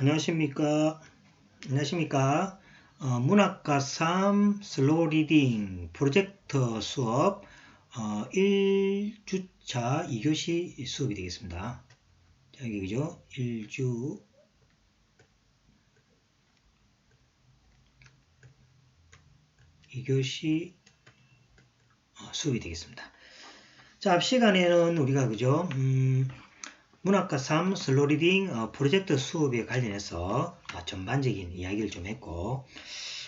안녕하십니까. 문학과 3 슬로우 리딩 프로젝트 수업 1주차 2교시 수업이 되겠습니다. 자, 여기 그죠? 1주 2교시 수업이 되겠습니다. 자, 앞 시간에는 우리가 그죠? 문학과 3 슬로우 리딩 프로젝트 수업에 관련해서 전반적인 이야기를 좀 했고,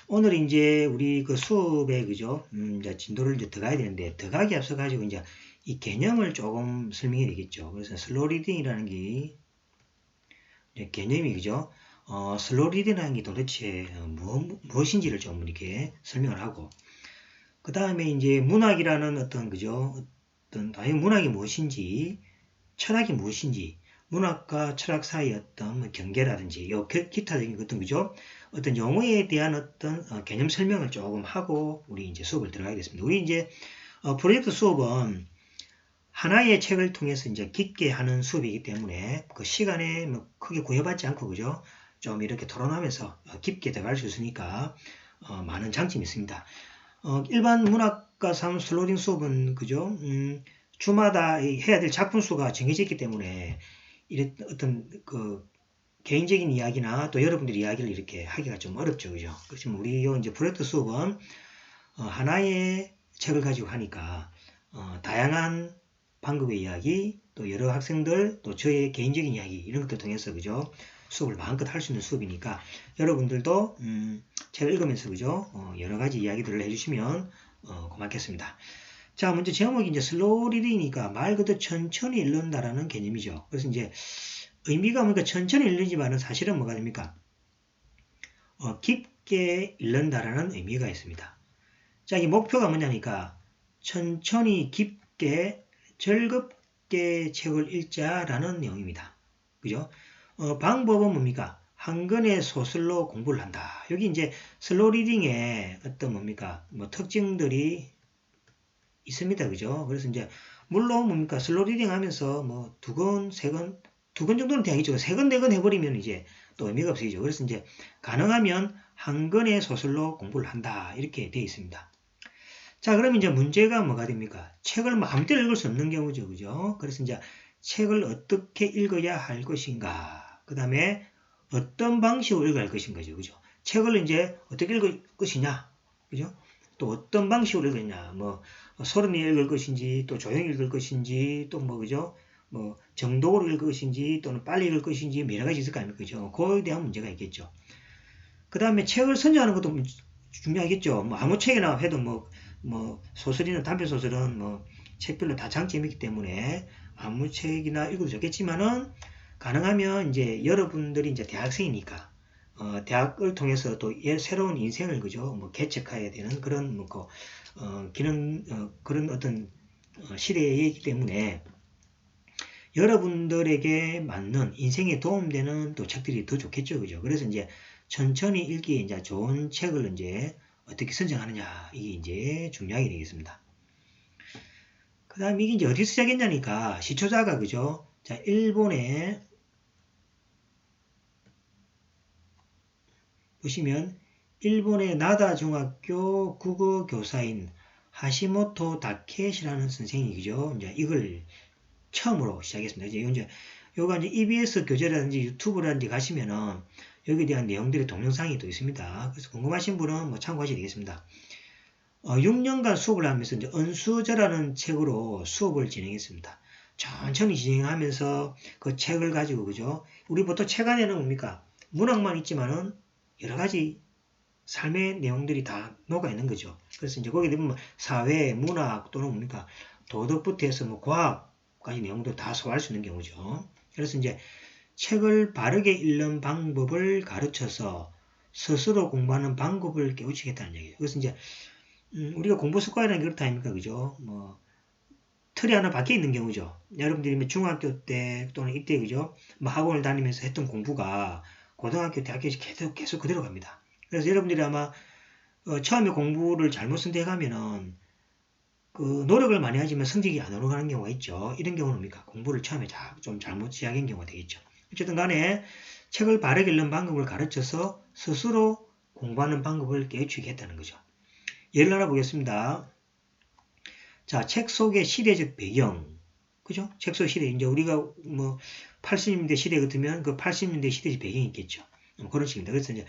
오늘 이제 우리 그 수업에 그죠? 이제 진도를 이제 더 가야 되는데, 더 가기 앞서 가지고 이제 이 개념을 조금 설명해야 되겠죠. 그래서 슬로우 리딩이라는 게 개념이 그죠? 슬로우 리딩이라는 게 도대체 무엇인지를 좀 이렇게 설명을 하고, 그 다음에 이제 문학이라는 어떤 그죠? 당연히 문학이 무엇인지, 철학이 무엇인지, 문학과 철학 사이의 어떤 경계라든지, 기타적인 어떤 그죠? 어떤 용어에 대한 어떤 개념 설명을 조금 하고 우리 이제 수업을 들어가겠습니다. 우리 이제 프로젝트 수업은 하나의 책을 통해서 이제 깊게 하는 수업이기 때문에 그 시간에 뭐 크게 구애받지 않고 그죠? 좀 이렇게 토론하면서 깊게 들어갈 수 있으니까 많은 장점이 있습니다. 일반 문학과 3 슬로딩 수업은 그죠? 주마다 해야 될 작품 수가 정해져 있기 때문에 이런 어떤 그 개인적인 이야기나 또 여러분들의 이야기를 이렇게 하기가 좀 어렵죠, 그죠? 그렇지만 우리 이제 프로젝트 수업은 하나의 책을 가지고 하니까 다양한 방법의 이야기, 또 여러 학생들, 또 저의 개인적인 이야기 이런 것들 통해서 그죠? 수업을 마음껏 할 수 있는 수업이니까 여러분들도 책을 읽으면서 그죠? 여러 가지 이야기들을 해주시면 고맙겠습니다. 자, 먼저 제목이 이제 슬로우 리딩이니까 말 그대로 천천히 읽는다라는 개념이죠. 그래서 이제 의미가 뭔가 천천히 읽는지만은 사실은 뭐가 됩니까? 깊게 읽는다라는 의미가 있습니다. 자, 이 목표가 뭐냐니까 천천히 깊게 즐겁게 책을 읽자라는 내용입니다. 그죠? 방법은 뭡니까? 한 권의 소설로 공부를 한다. 여기 이제 슬로우 리딩의 어떤 뭡니까? 뭐 특징들이 있습니다. 그죠? 그래서 이제 물론 뭡니까? 슬로우 리딩 하면서 뭐 두 권, 세 권, 두 권 정도는 되겠죠. 세 권, 네 권 해버리면 이제 또 의미가 없어지죠. 그래서 이제 가능하면 한 권의 소설로 공부를 한다. 이렇게 되어 있습니다. 자, 그럼 이제 문제가 뭐가 됩니까? 책을 뭐 아무 때나 읽을 수 없는 경우죠. 그죠? 그래서 이제 책을 어떻게 읽어야 할 것인가. 그 다음에 어떤 방식으로 읽어야 할 것인가죠. 그죠? 책을 이제 어떻게 읽을 것이냐. 그죠? 또 어떤 방식으로 읽느냐. 뭐, 소리내 읽을 것인지, 또 조용히 읽을 것인지, 또 뭐, 그죠? 뭐, 정독으로 읽을 것인지, 또는 빨리 읽을 것인지, 여러 가지 있을 거 아닙니까? 그죠? 그거에 대한 문제가 있겠죠. 그 다음에 책을 선정하는 것도 중요하겠죠. 뭐, 아무 책이나 해도 뭐 소설이나 단편 소설은 뭐 책별로 다 장점이 있기 때문에 아무 책이나 읽어도 좋겠지만은 가능하면 이제 여러분들이 이제 대학생이니까 대학을 통해서 또 새로운 인생을 그죠 뭐 개척해야 되는 그런 뭐 기능 그런 어떤 시대이기 때문에 여러분들에게 맞는 인생에 도움되는 또 책들이 더 좋겠죠, 그죠? 그래서 이제 천천히 읽기에 이제 좋은 책을 이제 어떻게 선정하느냐 이게 이제 중요하게 되겠습니다. 그 다음에 이게 이제 어디서 시작했냐니까 시초자가 그죠? 자, 일본에 보시면 일본의 나다 중학교 국어 교사인 하시모토 다케시라는 선생이 그죠? 이제 이걸 처음으로 시작했습니다. 이제 요가 이제 EBS 교재라든지 유튜브라든지 가시면은 여기에 대한 내용들의 동영상이 또 있습니다. 그래서 궁금하신 분은 뭐 참고하셔야 되겠습니다. 6년간 수업을 하면서 이제 은수저라는 책으로 수업을 진행했습니다. 천천히 진행하면서 그 책을 가지고 그죠? 우리 보통 책 안에는 뭡니까? 문학만 있지만은 여러 가지 삶의 내용들이 다 녹아 있는 거죠. 그래서 이제 거기에 보면 사회, 문학 또는 뭡니까? 도덕부터 해서 뭐 과학까지 내용도 다 소화할 수 있는 경우죠. 그래서 이제 책을 바르게 읽는 방법을 가르쳐서 스스로 공부하는 방법을 깨우치겠다는 얘기예요. 그래서 이제 우리가 공부 습관이라는 게 그렇다 아닙니까? 그죠? 뭐, 틀이 하나 박혀 있는 경우죠. 여러분들이 뭐 중학교 때 또는 이때 그죠? 뭐 학원을 다니면서 했던 공부가 고등학교, 대학교에서 계속 그대로 갑니다. 그래서 여러분들이 아마 처음에 공부를 잘못 선택하면은 그 노력을 많이 하지만 성적이 안 올라가는 경우가 있죠. 이런 경우는 뭡니까? 공부를 처음에 좀 잘못 시작한 경우가 되겠죠. 어쨌든 간에 책을 바르게 읽는 방법을 가르쳐서 스스로 공부하는 방법을 깨우치게 했다는 거죠. 예를 하나 보겠습니다. 자, 책 속의 시대적 배경. 그죠? 책 속 시대. 이제 우리가 뭐 80년대 시대 같으면 그 80년대 시대의 배경이 있겠죠. 그런 식입니다. 그래서 이제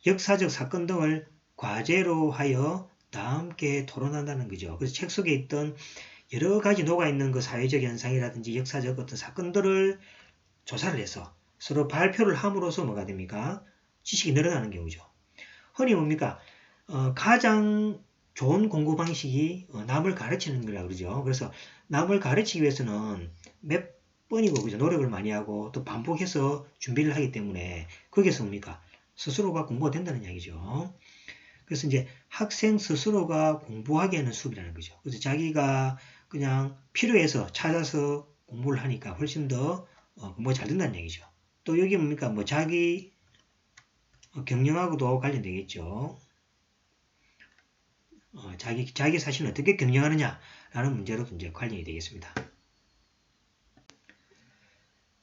역사적 사건 등을 과제로 하여 다 함께 토론한다는 거죠. 그래서 책 속에 있던 여러 가지 녹아있는 그 사회적 현상이라든지 역사적 어떤 사건들을 조사를 해서 서로 발표를 함으로써 뭐가 됩니까? 지식이 늘어나는 경우죠. 흔히 뭡니까? 가장 좋은 공부 방식이 남을 가르치는 거라 그러죠. 그래서 남을 가르치기 위해서는 몇 번이고 그죠? 노력을 많이 하고 또 반복해서 준비를 하기 때문에 거기에서 뭡니까? 스스로가 공부가 된다는 이야기죠. 그래서 이제 학생 스스로가 공부하게 하는 수업이라는 거죠. 그래서 자기가 그냥 필요해서 찾아서 공부를 하니까 훨씬 더 공부가 잘 된다는 얘기죠. 또 여기 뭡니까? 뭐 자기 경영하고도 관련되겠죠. 자기 자신을 어떻게 경영하느냐라는 문제로도 이제 관련이 되겠습니다.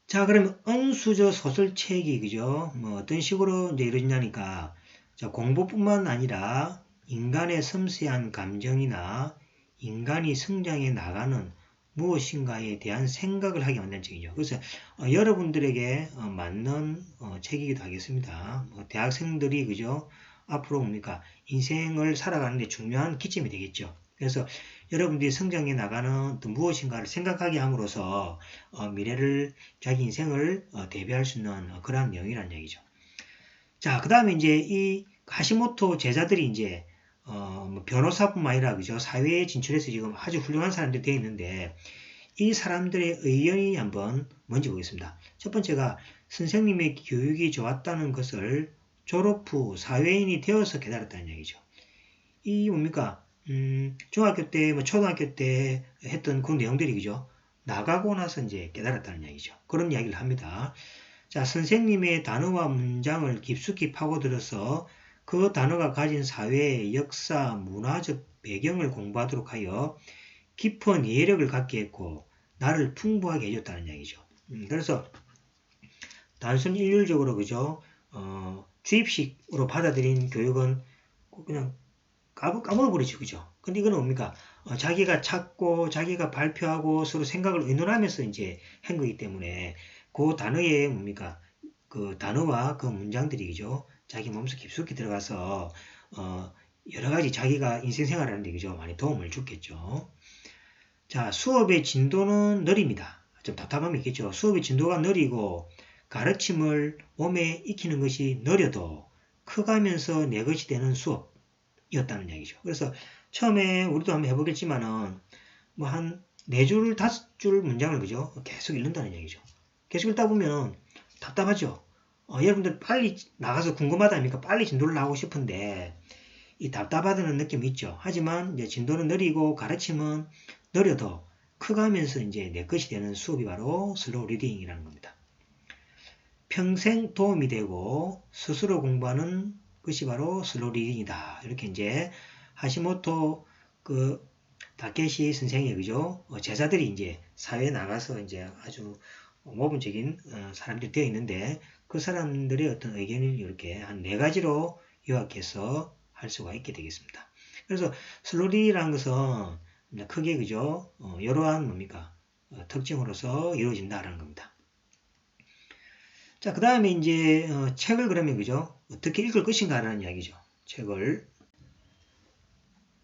자, 그러면 은수저 소설책이 그죠? 뭐 어떤 식으로 이제 이루어지냐니까 자, 공부뿐만 아니라 인간의 섬세한 감정이나 인간이 성장해 나가는 무엇인가에 대한 생각을 하게 만드는 책이죠. 그래서 여러분들에게 맞는 책이기도 하겠습니다. 대학생들이 그죠? 앞으로 뭡니까? 인생을 살아가는데 중요한 기점이 되겠죠. 그래서 여러분들이 성장해 나가는 또 무엇인가를 생각하게 함으로써 미래를 자기 인생을 대비할 수 있는 그러한 내용이라는 얘기죠. 자, 그 다음에 이제 이 하시모토 제자들이 이제 뭐 변호사뿐만 아니라 그죠? 사회에 진출해서 지금 아주 훌륭한 사람들이 되어 있는데 이 사람들의 의견이 한번 뭔지 보겠습니다. 첫 번째가 선생님의 교육이 좋았다는 것을 졸업 후 사회인이 되어서 깨달았다는 얘기죠. 이 뭡니까? 중학교 때, 뭐 초등학교 때 했던 그 내용들이 그죠? 나가고 나서 이제 깨달았다는 얘기죠. 그런 이야기를 합니다. 자, 선생님의 단어와 문장을 깊숙이 파고들어서 그 단어가 가진 사회의 역사, 문화적 배경을 공부하도록 하여 깊은 이해력을 갖게 했고 나를 풍부하게 해줬다는 얘기죠. 그래서 단순히 일률적으로 그죠? 주입식으로 받아들인 교육은 그냥 까먹어버리죠. 그죠? 근데 이거는 뭡니까? 자기가 찾고, 자기가 발표하고 서로 생각을 의논하면서 이제 한 거기 때문에 그 단어에 뭡니까? 그 단어와 그 문장들이, 그죠? 자기 몸속 깊숙이 들어가서, 여러 가지 자기가 인생 생활을 하는데, 그죠? 많이 도움을 주겠죠. 자, 수업의 진도는 느립니다. 좀 답답함이 있겠죠. 수업의 진도가 느리고, 가르침을 몸에 익히는 것이 느려도 커가면서 내 것이 되는 수업. 이었다는 얘기죠. 그래서 처음에 우리도 한번 해보겠지만은 뭐 한 4줄, 5줄 문장을 그죠? 계속 읽는다는 얘기죠. 계속 읽다 보면 답답하죠. 여러분들 빨리 나가서 궁금하다니까 빨리 진도를 나오고 싶은데 이 답답하다는 느낌이 있죠. 하지만 이제 진도는 느리고 가르침은 느려도 커가면서 이제 내 것이 되는 수업이 바로 슬로우 리딩이라는 겁니다. 평생 도움이 되고 스스로 공부하는 것이 바로 슬로우 리딩이다. 이렇게 이제 하시모토 그 다케시 선생의 그죠? 제자들이 이제 사회에 나가서 이제 아주 모범적인 사람들이 되어 있는데 그 사람들의 어떤 의견을 이렇게 한 4가지로 요약해서 할 수가 있게 되겠습니다. 그래서 슬로우 리딩이라는 것은 크게 그죠? 이러한 뭡니까? 특징으로서 이루어진다라는 겁니다. 자, 그 다음에 이제 책을 그러면 그죠? 어떻게 읽을 것인가라는 이야기죠. 책을.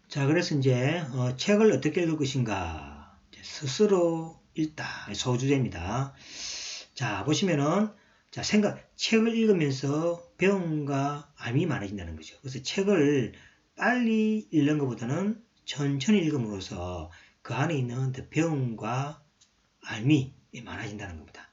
자, 그래서 이제 책을 어떻게 읽을 것인가. 스스로 읽다. 소주제입니다. 자, 보시면은 자, 책을 읽으면서 배움과 암이 많아진다는 거죠. 그래서 책을 빨리 읽는 것보다는 천천히 읽음으로써 그 안에 있는 배움과 암이 많아진다는 겁니다.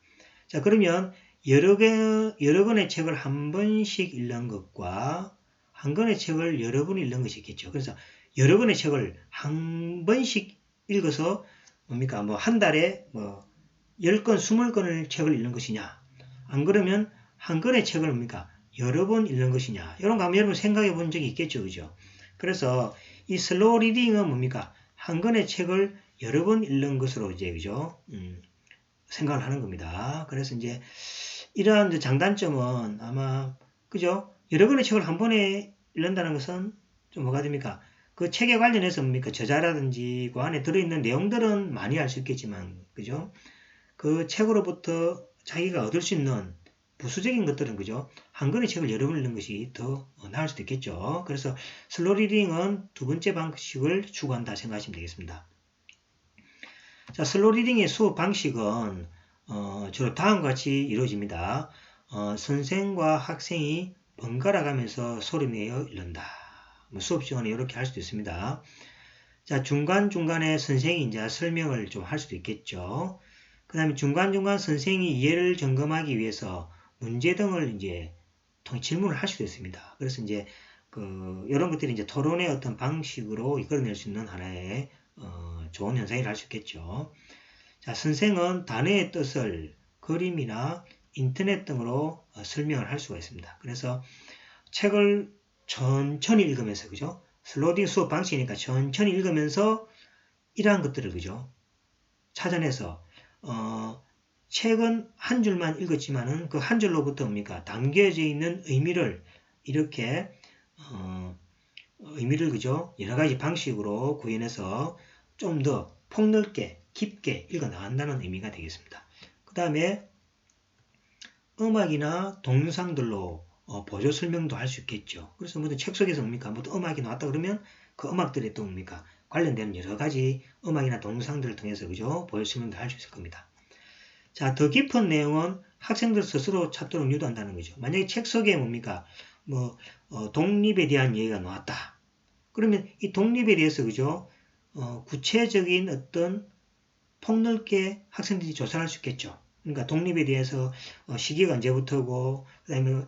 자, 그러면 여러 권의 책을 한 번씩 읽는 것과 한 권의 책을 여러 번 읽는 것이 있겠죠. 그래서 여러 권의 책을 한 번씩 읽어서 뭡니까? 뭐 한 달에 뭐 10권, 20권의 책을 읽는 것이냐? 안 그러면 한 권의 책을 뭡니까? 여러 번 읽는 것이냐? 이런 거 한번 여러분 생각해 본 적이 있겠죠. 그죠? 그래서 이 슬로우 리딩은 뭡니까? 한 권의 책을 여러 번 읽는 것으로 이제 그죠? 생각을 하는 겁니다. 그래서 이제 이러한 장단점은 아마 그죠? 여러 권의 책을 한 번에 읽는다는 것은 좀 뭐가 됩니까? 그 책에 관련해서 뭡니까? 저자라든지 그 안에 들어있는 내용들은 많이 알 수 있겠지만 그죠? 그 책으로부터 자기가 얻을 수 있는 부수적인 것들은 그죠? 한 권의 책을 여러 번 읽는 것이 더 나을 수도 있겠죠. 그래서 슬로우 리딩은 두 번째 방식을 추구한다 생각하시면 되겠습니다. 자, 슬로우 리딩의 수업 방식은 주로 다음과 같이 이루어집니다. 선생과 학생이 번갈아 가면서 소리 내어 읽는다. 뭐 수업 시간에 이렇게 할 수도 있습니다. 자, 중간중간에 선생이 이제 설명을 좀 할 수도 있겠죠. 그 다음에 중간중간 선생이 이해를 점검하기 위해서 문제 등을 이제 질문을 할 수도 있습니다. 그래서 이제 이런 것들이 이제 토론의 어떤 방식으로 이끌어낼 수 있는 하나의 좋은 현상이라 할 수 있겠죠. 자, 선생은 단어의 뜻을 그림이나 인터넷 등으로 설명을 할 수가 있습니다. 그래서 책을 천천히 읽으면서 그죠? 슬로딩 수업 방식이니까 천천히 읽으면서 이러한 것들을 그죠? 찾아내서 책은 한 줄만 읽었지만은 그 한 줄로부터 뭡니까? 담겨져 있는 의미를 이렇게 의미를 그죠? 여러 가지 방식으로 구현해서 좀 더 폭넓게 깊게 읽어 나간다는 의미가 되겠습니다. 그 다음에 음악이나 동영상들로 보조 설명도 할 수 있겠죠. 그래서 모든 책 속에서 뭡니까? 뭐 음악이 나왔다 그러면 그 음악들에 또 뭡니까? 관련된 여러 가지 음악이나 동영상들을 통해서 그죠? 보조 설명도 할 수 있을 겁니다. 자, 더 깊은 내용은 학생들 스스로 찾도록 유도한다는 거죠. 만약에 책 속에 뭡니까? 독립에 대한 얘기가 나왔다. 그러면 이 독립에 대해서 그죠? 구체적인 어떤 폭넓게 학생들이 조사를 할 수 있겠죠. 그러니까 독립에 대해서 시기가 언제부터고 그다음에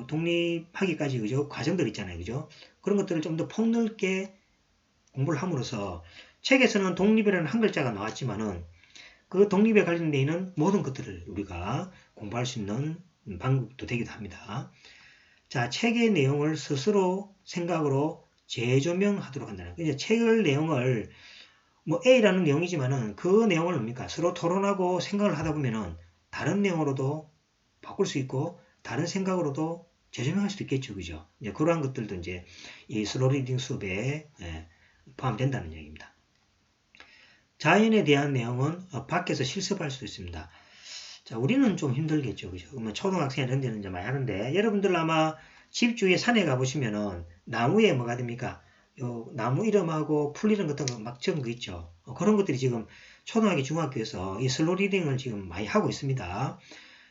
독립하기까지 그죠? 과정들 있잖아요. 그죠? 그런 것들을 좀 더 폭넓게 공부를 함으로써 책에서는 독립이라는 한 글자가 나왔지만은 그 독립에 관련되어 있는 모든 것들을 우리가 공부할 수 있는 방법도 되기도 합니다. 자, 책의 내용을 스스로 생각으로 재조명하도록 한다는 거예요. 이제 책의 내용을 뭐 A라는 내용이지만은 그 내용을 뭡니까? 서로 토론하고 생각을 하다 보면은 다른 내용으로도 바꿀 수 있고 다른 생각으로도 재조명할 수도 있겠죠. 그죠? 이제 그러한 것들도 이제 이 슬로우 리딩 수업에 포함된다는 얘기입니다. 자연에 대한 내용은 밖에서 실습할 수도 있습니다. 자, 우리는 좀 힘들겠죠. 그죠? 뭐 초등학생 이런 데는 이제 많이 하는데 여러분들 아마 집 주위에 산에 가보시면은 나무에 뭐가 됩니까? 요 나무 이름하고 풀 이름 같은 거 막 적은 거 있죠. 그런 것들이 지금 초등학교, 중학교에서 이 슬로우 리딩을 지금 많이 하고 있습니다.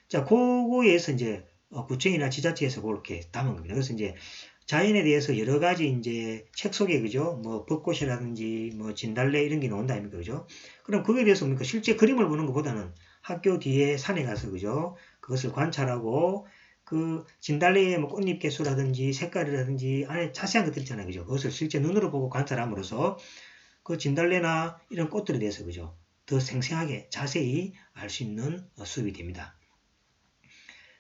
자, 그거에서 이제 구청이나 지자체에서 그렇게 담은 겁니다. 그래서 이제 자연에 대해서 여러 가지 이제 책 속에 그죠? 뭐 벚꽃이라든지 뭐 진달래 이런 게 나온다 아닙니까? 그죠? 그럼 그거에 대해서 뭡니까? 실제 그림을 보는 것보다는 학교 뒤에 산에 가서 그죠? 그것을 관찰하고 그 진달래의 뭐 꽃잎 개수라든지 색깔이라든지 안에 자세한 것들 있잖아요. 그죠? 그것을 실제 눈으로 보고 관찰함으로써 그 진달래나 이런 꽃들에 대해서 그죠? 더 생생하게 자세히 알 수 있는 수업이 됩니다.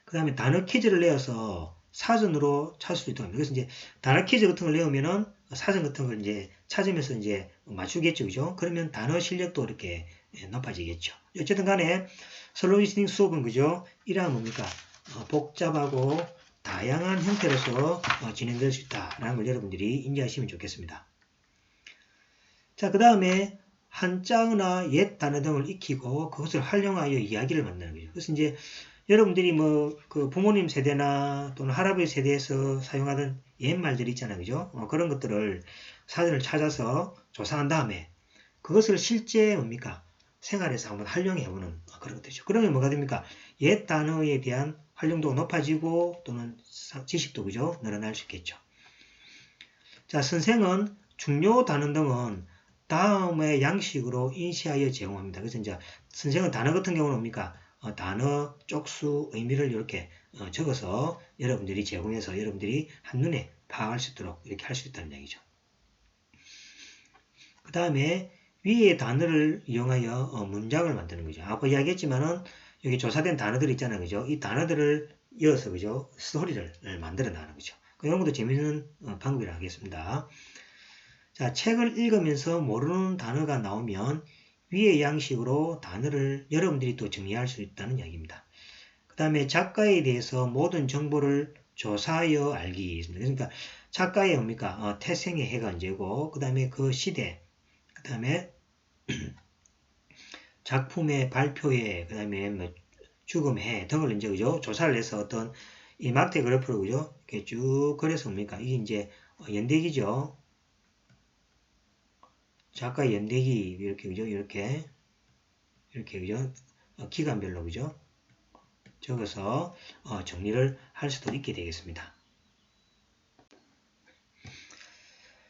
그 다음에 단어 퀴즈를 내어서 사전으로 찾을 수 있도록 합니다. 그래서 이제 단어 퀴즈 같은 걸 내오면은 사전 같은 걸 이제 찾으면서 이제 맞추겠죠. 그죠? 그러면 단어 실력도 이렇게 높아지겠죠. 어쨌든 간에 슬로우 리스닝 수업은 그죠? 이러한 뭡니까? 복잡하고 다양한 형태로서 진행될 수 있다라는 걸 여러분들이 인지하시면 좋겠습니다. 자, 그 다음에 한자어나 옛 단어 등을 익히고 그것을 활용하여 이야기를 만드는 거죠. 그래서 이제 여러분들이 뭐 그 부모님 세대나 또는 할아버지 세대에서 사용하던 옛말들 있잖아요. 그죠? 그런 것들을 사전을 찾아서 조사한 다음에 그것을 실제 뭡니까? 생활에서 한번 활용해보는 그런 것들이죠. 그러면 뭐가 됩니까? 옛 단어에 대한 활용도가 높아지고 또는 지식도 그죠? 늘어날 수 있겠죠. 자, 선생은 중요 단어 등은 다음의 양식으로 인시하여 제공합니다. 그래서 이제 선생은 단어 같은 경우는 뭡니까? 단어, 쪽수, 의미를 이렇게 적어서 여러분들이 제공해서 여러분들이 한눈에 파악할 수 있도록 이렇게 할 수 있다는 얘기죠. 그 다음에 위의 단어를 이용하여 문장을 만드는 거죠. 아까 이야기했지만은 여기 조사된 단어들 있잖아요. 그죠? 이 단어들을 이어서 그죠? 스토리를 만들어 나가는 거죠. 이런 것도 재밌는 방법이라 하겠습니다. 자, 책을 읽으면서 모르는 단어가 나오면 위의 양식으로 단어를 여러분들이 또 정리할 수 있다는 이야기입니다. 그 다음에 작가에 대해서 모든 정보를 조사하여 알기. 그러니까 작가의 뭡니까? 태생의 해가 언제고, 그 다음에 그 시대, 그 다음에 작품의 발표회, 그 다음에 뭐 죽음해 등을 이제 그죠? 조사를 해서 어떤 이 막대 그래프로 그죠? 이렇게 쭉 그려서 뭡니까? 이게 이제 연대기죠. 작가 연대기 이렇게 그죠? 이렇게 그죠? 기간별로 그죠? 적어서 정리를 할 수도 있게 되겠습니다.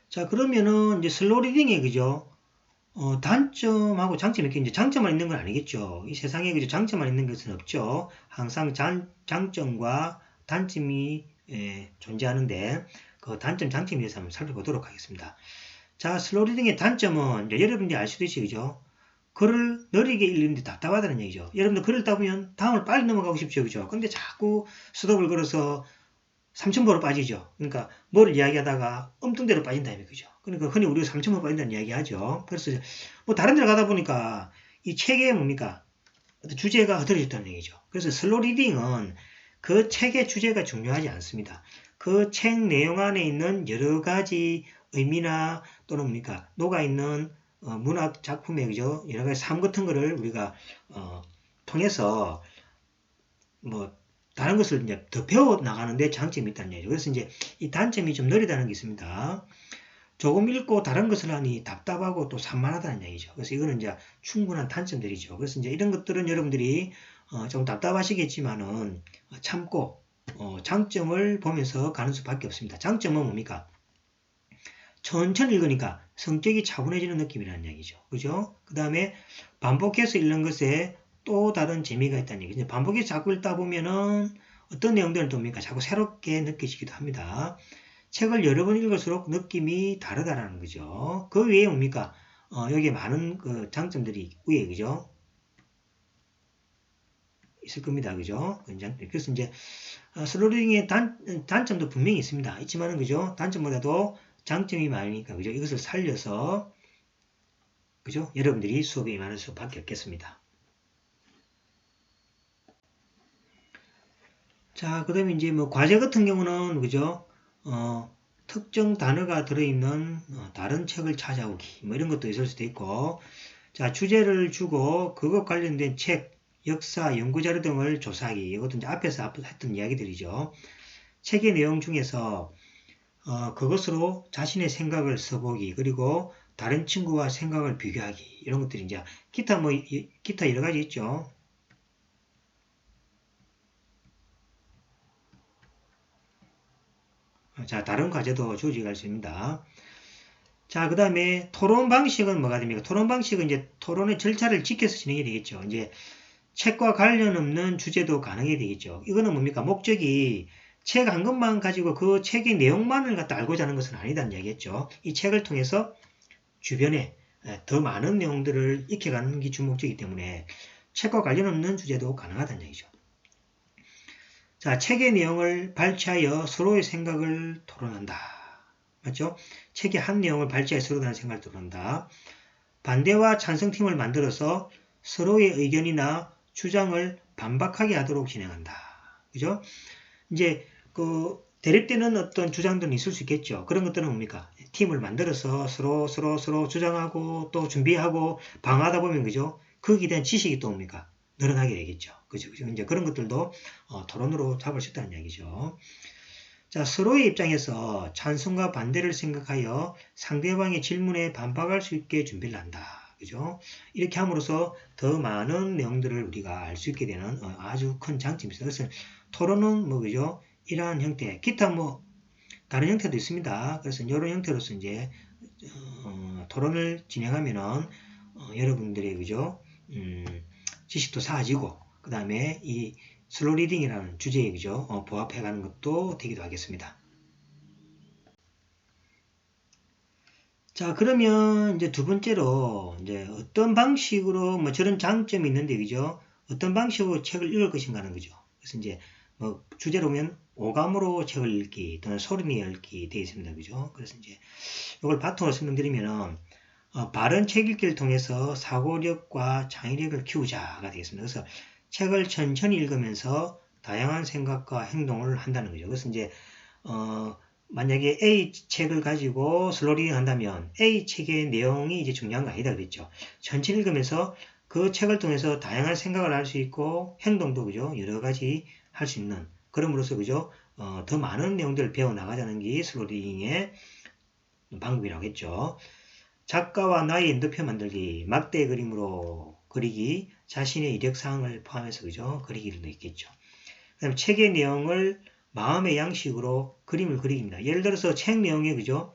자, 그러면은 이제 슬로우 리딩에 그죠? 단점하고 장점이 있겠죠. 장점만 있는 건 아니겠죠. 이 세상에 그죠? 장점만 있는 것은 없죠. 항상 장점과 단점이 존재하는데 그 단점, 장점에 대해서 한번 살펴보도록 하겠습니다. 자, 슬로우 리딩의 단점은 이제 여러분들이 알 수도 있죠. 그죠? 글을 느리게 읽는데 답답하다는 얘기죠. 여러분들 글을 읽다 보면 다음을 빨리 넘어가고 싶죠. 그죠? 근데 자꾸 스톱을 걸어서 삼천보로 빠지죠. 그러니까 뭐를 이야기하다가 엉뚱대로 빠진다 이거 그죠. 그러니까 흔히 우리가 삼천보 빠진다는 이야기 하죠. 그래서 뭐 다른 데 가다 보니까 이 책에 뭡니까? 주제가 흐트러졌다는 얘기죠. 그래서 슬로우 리딩은 그 책의 주제가 중요하지 않습니다. 그 책 내용 안에 있는 여러 가지 의미나 또는 뭡니까? 녹아있는 문학 작품의 그죠? 여러 가지 삶 같은 거를 우리가 통해서 뭐 다른 것을 이제 더 배워 나가는데 장점이 있다는 얘기죠. 그래서 이제 이 단점이 좀 느리다는 게 있습니다. 조금 읽고 다른 것을 하니 답답하고 또 산만하다는 얘기죠. 그래서 이거는 이제 충분한 단점들이죠. 그래서 이제 이런 것들은 여러분들이 좀 답답하시겠지만은 참고 장점을 보면서 가는 수밖에 없습니다. 장점은 뭡니까? 천천히 읽으니까 성격이 차분해지는 느낌이라는 얘기죠. 그죠? 그 다음에 반복해서 읽는 것에 또 다른 재미가 있다는 얘기죠. 반복해서 자꾸 읽다 보면은 어떤 내용들은 뭡니까? 자꾸 새롭게 느껴지기도 합니다. 책을 여러 번 읽을수록 느낌이 다르다라는 거죠. 그 외에 뭡니까? 여기에 많은 그 장점들이 위에, 그죠? 있을 겁니다. 그죠? 그래서 이제 슬로우리딩의 단점도 분명히 있습니다. 있지만은, 그죠? 단점보다도 장점이 많으니까, 그죠? 이것을 살려서, 그죠? 여러분들이 수업에 임하는 수밖에 없겠습니다. 자, 그 다음에 이제 뭐 과제 같은 경우는, 그죠? 특정 단어가 들어있는 다른 책을 찾아오기, 뭐 이런 것도 있을 수도 있고, 자, 주제를 주고 그것 관련된 책, 역사, 연구자료 등을 조사하기. 이것도 이제 앞에서 했던 이야기들이죠. 책의 내용 중에서 그것으로 자신의 생각을 써보기, 그리고 다른 친구와 생각을 비교하기, 이런 것들이 이제 기타 여러 가지 있죠. 자, 다른 과제도 주어지게 할 수 있습니다. 자, 그 다음에 토론 방식은 뭐가 됩니까? 토론 방식은 이제 토론의 절차를 지켜서 진행이 되겠죠. 이제 책과 관련 없는 주제도 가능해 되겠죠. 이거는 뭡니까? 목적이 책 한 권만 가지고 그 책의 내용만을 갖다 알고자 하는 것은 아니다는 얘기겠죠. 이 책을 통해서 주변에 더 많은 내용들을 익혀가는 게 주목적이기 때문에 책과 관련 없는 주제도 가능하다는 얘기죠. 자, 책의 내용을 발췌하여 서로의 생각을 토론한다. 맞죠? 책의 한 내용을 발췌하여 서로 다른 생각을 토론한다. 반대와 찬성팀을 만들어서 서로의 의견이나 주장을 반박하게 하도록 진행한다. 그죠? 이제 대립되는 어떤 주장들은 있을 수 있겠죠. 그런 것들은 뭡니까? 팀을 만들어서 서로 주장하고 또 준비하고 방어하다 보면 그죠? 거기에 대한 지식이 또 뭡니까? 늘어나게 되겠죠. 그죠? 이제 그런 것들도 토론으로 잡을 수 있다는 얘기죠. 자, 서로의 입장에서 찬성과 반대를 생각하여 상대방의 질문에 반박할 수 있게 준비를 한다. 그죠? 이렇게 함으로써 더 많은 내용들을 우리가 알 수 있게 되는 아주 큰 장점이 있어요. 그래서 토론은 뭐, 그죠? 이러한 형태, 기타 뭐, 다른 형태도 있습니다. 그래서 이런 형태로서 이제, 토론을 진행하면은, 여러분들의, 그죠? 지식도 쌓아지고, 그 다음에 이 슬로우 리딩이라는 주제에, 그죠? 부합해가는 것도 되기도 하겠습니다. 자, 그러면 이제 두 번째로 이제 어떤 방식으로 뭐 저런 장점이 있는데, 그죠? 어떤 방식으로 책을 읽을 것인가 하는 거죠. 그래서 이제 뭐 주제로 보면 오감으로 책을 읽기 또는 소리내어 읽기 되어 있습니다. 그죠? 그래서 이제 이걸 바탕으로 설명드리면은 바른 책 읽기를 통해서 사고력과 창의력을 키우자가 되겠습니다. 그래서 책을 천천히 읽으면서 다양한 생각과 행동을 한다는 거죠. 그래서 이제 만약에 A 책을 가지고 슬로리 한다면 A 책의 내용이 이제 중요한 거 아니다 그랬죠. 천천히 읽으면서 그 책을 통해서 다양한 생각을 할 수 있고 행동도 그죠 여러 가지 할 수 있는 그럼으로써 그죠 더 많은 내용들을 배워 나가자는 게 슬로리딩의 방법이라고 했죠. 작가와 나의 엔도표 만들기, 막대 그림으로 그리기, 자신의 이력사항을 포함해서 그죠 그리기도 있겠죠. 그다음에 책의 내용을 마음의 양식으로 그림을 그리기입니다. 예를 들어서 책 내용에 그죠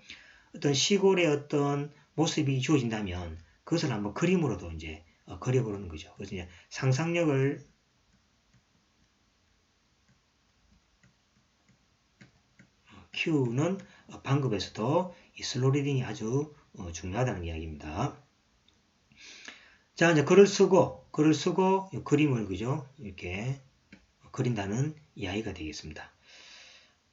어떤 시골의 어떤 모습이 주어진다면 그것을 한번 그림으로도 이제 그려보는 거죠. 그래서 이제 상상력을 키우는 방법에서도 이 슬로우 리딩이 아주 중요하다는 이야기입니다. 자, 이제 글을 쓰고 그림을 그죠 이렇게 그린다는 이야기가 되겠습니다.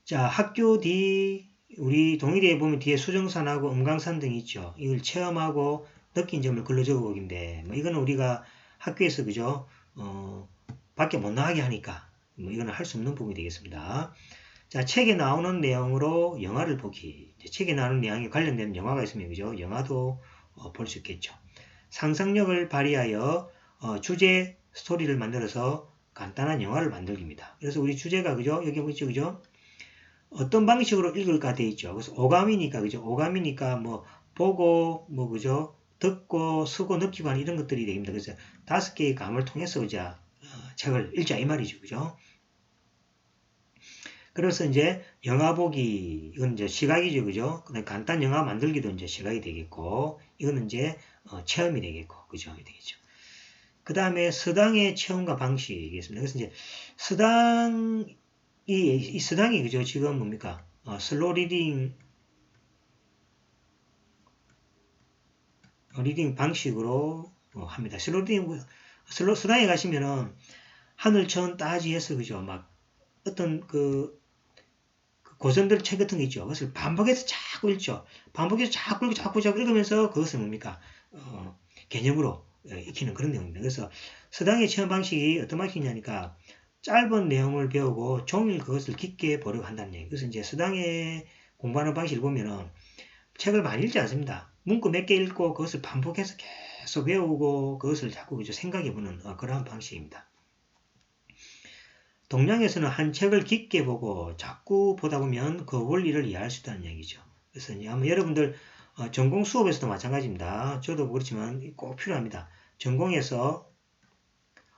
자, 학교 뒤 우리 동의대에 보면 뒤에 수정산하고 음강산 등이 있죠. 이걸 체험하고 느낀 점을 글로 적어보기인데 뭐 이거는 우리가 학교에서 그죠 밖에 못 나가게 하니까 뭐 이거는 할 수 없는 부분이 되겠습니다. 자, 책에 나오는 내용으로 영화를 보기. 책에 나오는 내용에 관련된 영화가 있으면 그죠 영화도 볼 수 있겠죠. 상상력을 발휘하여 주제 스토리를 만들어서 간단한 영화를 만들기입니다. 그래서 우리 주제가 그죠 여기 보이죠 그죠 어떤 방식으로 읽을까 돼 있죠. 그래서 오감이니까 그죠 오감이니까 뭐 보고 뭐 그죠 듣고 쓰고 느끼고 하는 이런 것들이 됩니다. 그래서 5개의 감을 통해서 그죠 책을 읽자 이 말이죠 그죠. 그래서 이제 영화 보기 이건 이제 시각이죠 그죠. 간단 영화 만들기도 이제 시각이 되겠고 이거는 이제 체험이 되겠고 그죠 되겠죠. 그 다음에 서당의 체험과 방식이겠습니다. 그래서 이제 이 서당이 그죠 지금 뭡니까 슬로우 리딩 방식으로 합니다. 슬로우 리딩 서당에 가시면은 하늘천 따지해서 그죠 막 어떤 그 고전들 책 같은 거 있죠. 그것을 반복해서 자꾸 읽죠. 반복해서 자꾸 읽고 자꾸 읽으면서 그것을 뭡니까 개념으로 익히는 그런 내용입니다. 그래서 서당의 체험 방식이 어떤 방식이냐니까 짧은 내용을 배우고 종일 그것을 깊게 보려고 한다는 얘기. 그래서 이제 서당의 공부하는 방식을 보면은 책을 많이 읽지 않습니다. 문구 몇 개 읽고 그것을 반복해서 계속 배우고 그것을 자꾸 생각해보는 그러한 방식입니다. 동양에서는 한 책을 깊게 보고 자꾸 보다 보면 그 원리를 이해할 수 있다는 얘기죠. 그래서 이제 아마 여러분들 전공 수업에서도 마찬가지입니다. 저도 그렇지만 꼭 필요합니다. 전공에서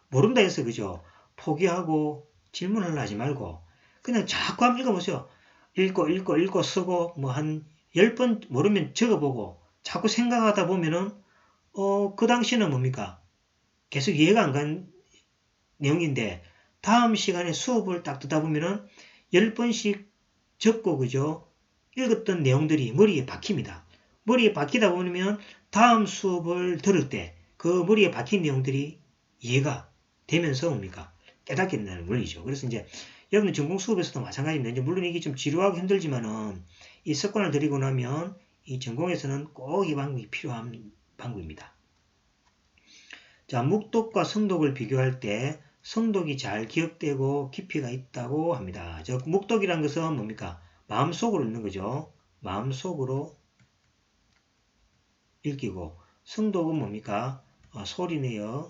모른다 해서 그죠? 포기하고 질문을 하지 말고 그냥 자꾸 한번 읽어보세요. 읽고 쓰고 뭐 한 10번 모르면 적어보고 자꾸 생각하다 보면은 그 당시는 뭡니까? 계속 이해가 안 간 내용인데 다음 시간에 수업을 딱 듣다 보면은 10번씩 적고 그죠? 읽었던 내용들이 머리에 박힙니다. 머리에 박히다 보면 다음 수업을 들을 때 그 머리에 박힌 내용들이 이해가 되면서 뭡니까? 깨닫게 된다는 원리죠. 그래서 이제 여러분 전공 수업에서도 마찬가지입니다. 이제 물론 이게 좀 지루하고 힘들지만은 이 습관을 들이고 나면 이 전공에서는 꼭 이 방법이 필요한 방법입니다. 자, 묵독과 성독을 비교할 때 성독이 잘 기억되고 깊이가 있다고 합니다. 저 묵독이란 것은 뭡니까? 마음속으로 읽는 거죠. 마음속으로 읽히고 성독은 뭡니까? 소리내어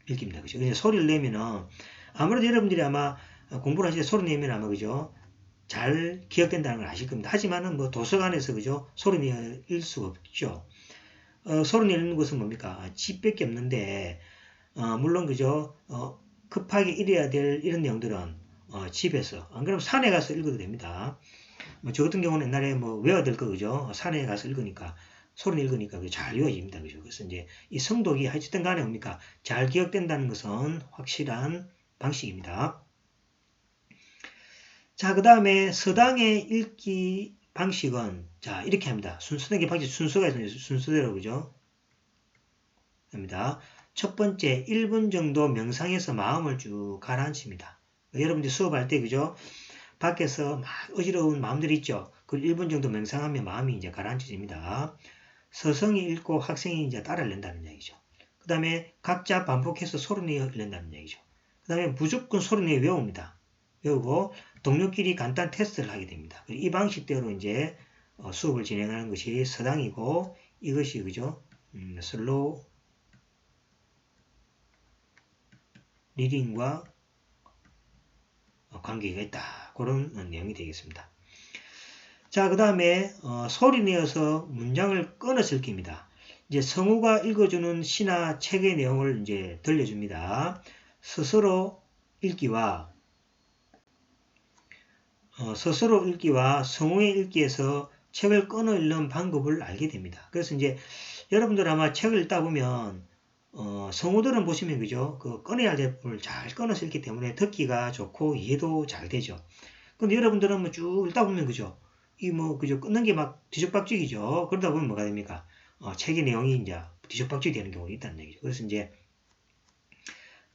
읽힙니다. 그죠? 그래서 소리를 내면은 아무래도 여러분들이 아마 공부를 하실 때 소리 내면 아마 그죠? 잘 기억된다는 걸 아실 겁니다. 하지만은 뭐 도서관에서 그죠? 소리 내어 읽을 수가 없죠. 소리 내는 것은 뭡니까? 집밖에 없는데 물론 그죠? 급하게 읽어야 될 이런 내용들은 집에서 안 그러면 산에 가서 읽어도 됩니다. 뭐 저 같은 경우는 옛날에 뭐 외워야 될 거 그죠? 산에 가서 읽으니까 소리 읽으니까 잘 외워집니다. 그죠? 그래서 이제 이 성독이 하여튼 간에 뭡니까? 잘 기억된다는 것은 확실한 방식입니다. 자, 그 다음에 서당의 읽기 방식은 자 이렇게 합니다. 서당의 방식 순서가 있습니다. 순서대로 그죠? 합니다. 첫 번째 1분 정도 명상해서 마음을 쭉 가라앉힙니다. 여러분들 수업할 때 그죠? 밖에서 막 어지러운 마음들이 있죠. 그 1분 정도 명상하면 마음이 이제 가라앉혀집니다. 서성이 읽고 학생이 이제 따라를 낸다는 얘기죠. 그 다음에 각자 반복해서 소리내어 읽는다는 얘기죠. 그 다음에 무조건 소리내어 외웁니다. 외우고 동료끼리 간단 테스트를 하게 됩니다. 이 방식대로 이제 수업을 진행하는 것이 서당이고 이것이 그죠? 슬로우 리딩과 관계가 있다. 그런 내용이 되겠습니다. 자, 그 다음에 소리 내어서 문장을 끊어서 읽기입니다. 이제 성우가 읽어주는 시나 책의 내용을 이제 들려줍니다. 스스로 읽기와 성우의 읽기에서 책을 끊어 읽는 방법을 알게 됩니다. 그래서 이제 여러분들 아마 책을 읽다 보면 성우들은 보시면 그죠? 그 끊어야 할 부분을 잘 끊어서 읽기 때문에 듣기가 좋고 이해도 잘 되죠. 근데 여러분들은 뭐 쭉 읽다 보면 그죠? 이 뭐 그죠? 끊는 게 막 뒤죽박죽이죠. 그러다 보면 뭐가 됩니까? 책의 내용이 이제 뒤죽박죽이 되는 경우가 있다는 얘기죠. 그래서 이제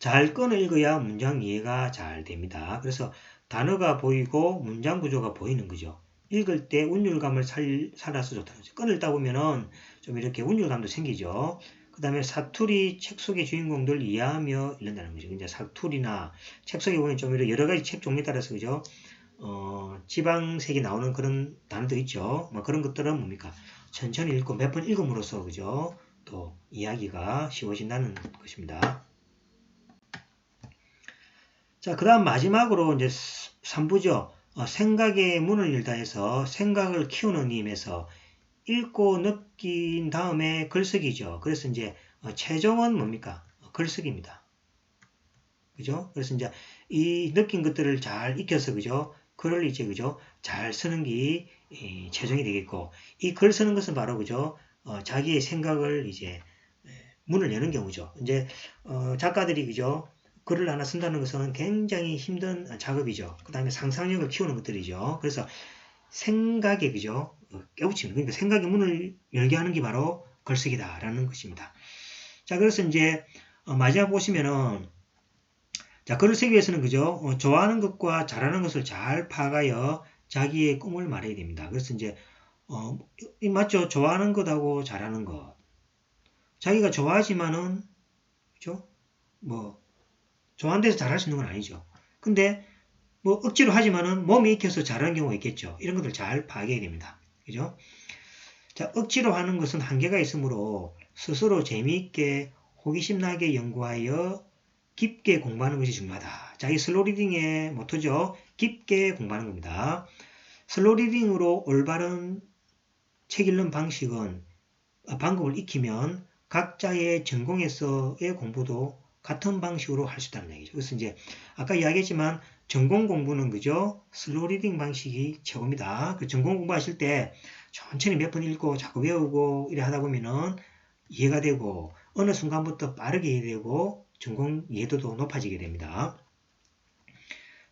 잘 끊어 읽어야 문장 이해가 잘 됩니다. 그래서 단어가 보이고 문장 구조가 보이는 거죠. 읽을 때 운율감을 살아서 좋다는 거죠. 끊어 읽다 보면은 좀 이렇게 운율감도 생기죠. 그 다음에 사투리 책 속의 주인공들 이해하며 읽는다는 거죠. 이제 사투리나 책 속에 보면 좀 여러 가지 책 종류에 따라서 그죠. 지방색이 나오는 그런 단어들 있죠. 뭐 그런 것들은 뭡니까? 천천히 읽고 몇 번 읽음으로써 그죠. 또 이야기가 쉬워진다는 것입니다. 자, 그 다음 마지막으로 이제 3부죠. 생각의 문을 열다 해서 생각을 키우는 의미에서 읽고 느낀 다음에 글쓰기죠. 그래서 이제 최종은 뭡니까? 글쓰기입니다. 그죠? 그래서 이제 이 느낀 것들을 잘 익혀서 그죠? 글을 이제 그죠? 잘 쓰는 게 최종이 되겠고 이 글 쓰는 것은 바로 그죠? 자기의 생각을 이제 문을 여는 경우죠. 이제 작가들이 그죠? 글을 하나 쓴다는 것은 굉장히 힘든 작업이죠. 그 다음에 상상력을 키우는 것들이죠. 그래서 생각에 그죠? 깨우치는 그러니까 생각의 문을 열게 하는 게 바로 글쓰기다라는 것입니다. 자, 그래서 이제 마지막 보시면은 자, 글을 쓰기 위해서는 그죠? 좋아하는 것과 잘하는 것을 잘 파악하여 자기의 꿈을 말해야 됩니다. 그래서 이제 맞죠? 좋아하는 것하고 잘하는 것. 자기가 좋아하지만은 그죠? 뭐 좋아하는 데서 잘할 수 있는 건 아니죠. 근데 뭐 억지로 하지만은 몸이 익혀서 잘하는 경우가 있겠죠. 이런 것들 잘 파악해야 됩니다. 그죠? 자, 억지로 하는 것은 한계가 있으므로 스스로 재미있게 호기심 나게 연구하여 깊게 공부하는 것이 중요하다. 자, 이 슬로우 리딩의 모토죠. 깊게 공부하는 겁니다. 슬로우 리딩으로 올바른 책 읽는 방법을 익히면 각자의 전공에서의 공부도 같은 방식으로 할 수 있다는 얘기죠. 그래서 이제 아까 이야기했지만 전공 공부는 그죠? 슬로우 리딩 방식이 최고입니다. 그 전공 공부하실 때 천천히 몇 번 읽고 자꾸 외우고 이래 하다 보면은 이해가 되고 어느 순간부터 빠르게 이해되고 전공 이해도도 높아지게 됩니다.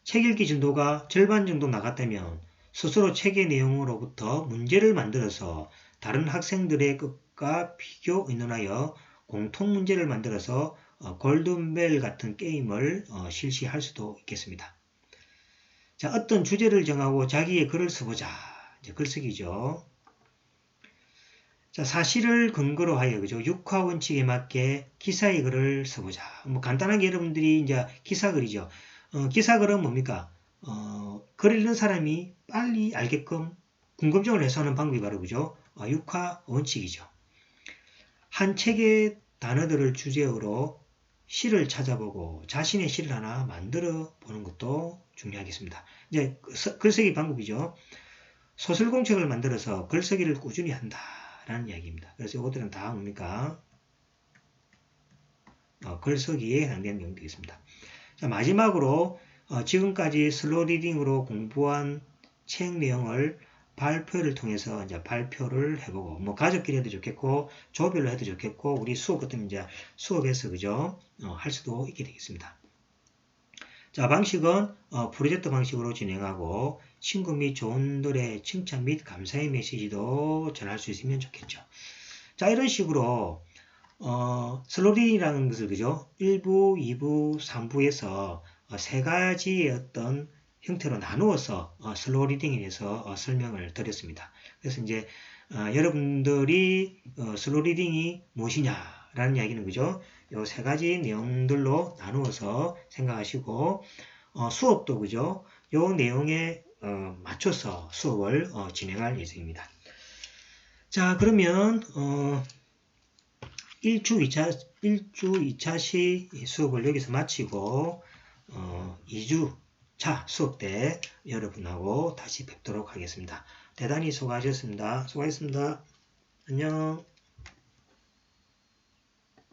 책 읽기 진도가 절반 정도 나갔다면 스스로 책의 내용으로부터 문제를 만들어서 다른 학생들의 것과 비교 의논하여 공통 문제를 만들어서 골든벨 같은 게임을 실시할 수도 있겠습니다. 자, 어떤 주제를 정하고 자기의 글을 써보자. 이제 글쓰기죠. 자, 사실을 근거로 하여 그죠? 육하 원칙에 맞게 기사의 글을 써보자. 뭐 간단하게 여러분들이 이제 기사글이죠. 기사글은 뭡니까? 글 읽는 사람이 빨리 알게끔 궁금증을 해소하는 방법이 바로 그죠? 육하 원칙이죠. 한 책의 단어들을 주제로 시를 찾아보고 자신의 시를 하나 만들어 보는 것도 중요하겠습니다. 이제 글쓰기 방법이죠. 소설 공책을 만들어서 글쓰기를 꾸준히 한다라는 이야기입니다. 그래서 이것들은 다 뭡니까? 글쓰기에 해당되는 내용이 되겠습니다. 자, 마지막으로 지금까지 슬로우 리딩으로 공부한 책 내용을 발표를 통해서 이제 발표를 해보고, 뭐 가족끼리 해도 좋겠고, 조별로 해도 좋겠고, 우리 수업 같은 이제 수업에서 그죠? 할 수도 있게 되겠습니다. 자, 방식은 프로젝트 방식으로 진행하고 친구 및 조원들의 칭찬 및 감사의 메시지도 전할 수 있으면 좋겠죠. 자, 이런 식으로 슬로리딩이라는 것을 그죠? 1부, 2부, 3부에서 세 가지의 어떤 형태로 나누어서 슬로우 리딩에 대해서 설명을 드렸습니다. 그래서 이제 여러분들이 슬로우 리딩이 무엇이냐라는 이야기는 그죠? 요 세 가지 내용들로 나누어서 생각하시고 수업도 그죠? 요 내용에 맞춰서 수업을 진행할 예정입니다. 자, 그러면 1주 2차시 수업을 여기서 마치고 2주차 수업 때 여러분하고 다시 뵙도록 하겠습니다. 대단히 수고하셨습니다. 수고하셨습니다. 안녕.